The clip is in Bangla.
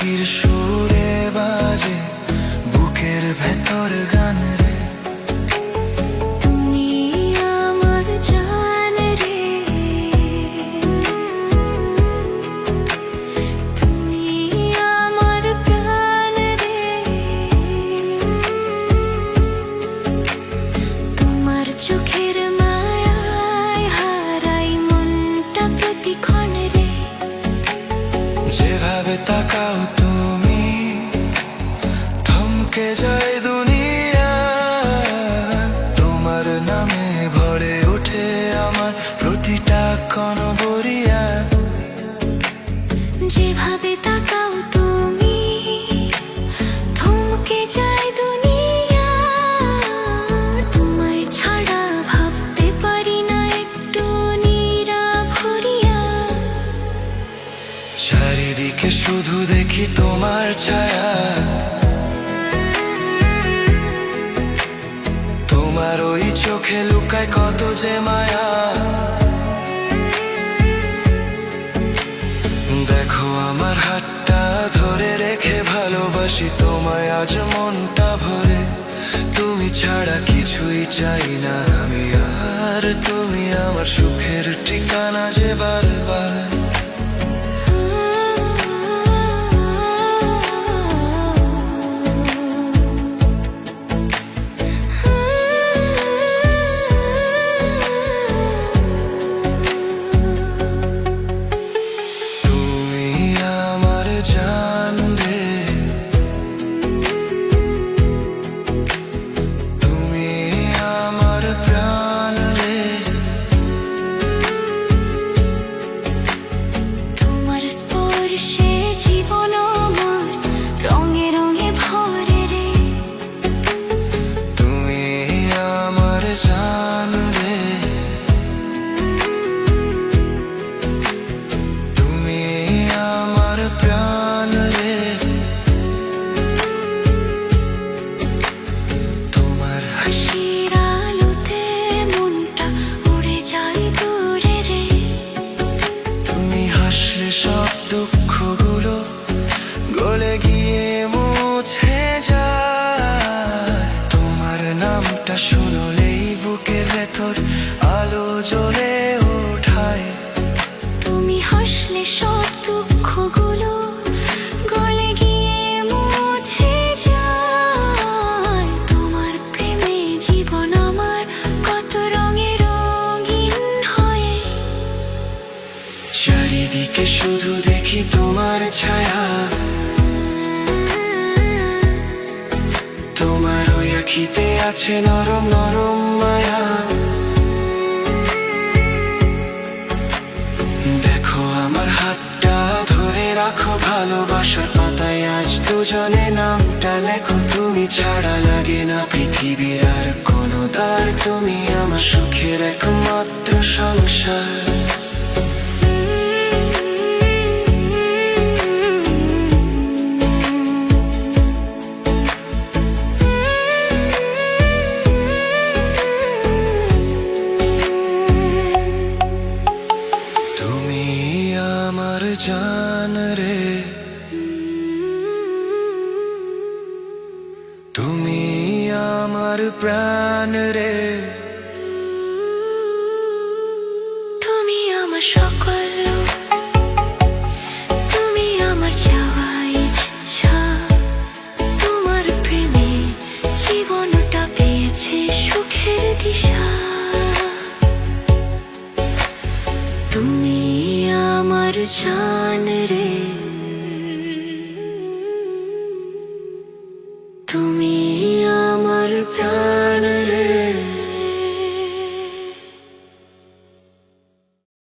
হাসির সুরে বাজে বুকের ভেতর গান রে। তুমি আমার জান রে, তুমি আমার প্রাণ রে। তোমার চোখের মায়ায় হারাই মনটা প্রতিক্ষণ রে। যেভাবে তাকাও তুমি থমকে যায় দুনিয়া, তোমার নামে ভরে ওঠে আমার প্রতিটা কণবরিয়া। যেভাবে তাকাও তুমি থমকে যায় দুনিয়া, তোমায় ছাড়া ভাবতে পারি না একটু নিরাভরিয়া। চারিদিকে শুধু দেখি তোমার ছায়া, তোমার ওই চোখে লুকায় কত যে মায়া। দেখো আমার হাতটা ধরে রেখে ভালোবাসি তোমায় আজ মনটা ভরে। তুমি ছাড়া কিছুই চাই না আমি আর, তুমি আমার সুখের ঠিকানা যে বারবার। জান রে, তুমি আমার প্রাণ রে। তোমার স্পর্শে জীবন আমার রঙে রঙে ভরে রে। তুমি আমার জান রে, তুমি আমার প্রাণ রে। তোমার হাসির আলোতে মনটা উড়ে যায় দূরে রে। তুমি হাসলে সব দুঃখগুলো গলে গিয়ে মুছে যায়। তোমার নামটা শুনলেই বুকের ভেতর আলো জ্বলে ওঠায়। তুমি হাসলে সব দুঃখগুলো গলে গিয়ে মুছে যায়। তোমার প্রেমে জীবন আমার কত রঙে রঙিন হয়। চারিদিকে শুধু দেখি তোমার ছায়া, তোমার ওই আখিতে আছে নরম নরম মায়া। দেখো আমার হাতটা ধরে রাখো ভালোবাসার পাতায় আজ দুজনে নামটা লেখো। তুমি ছাড়া লাগে না পৃথিবীর আর কোনো দ্বার, তুমি আমার সুখের একমাত্র সংসার। তুমি আমার জান রে, তুমি আমার প্রাণ রে। তুমি আমার সকল, তুমি আমার চাওয়া ইচ্ছা। তোমার প্রেমে জীবনটা পেয়েছে সুখের দিশা। তুমি আমার জান রে।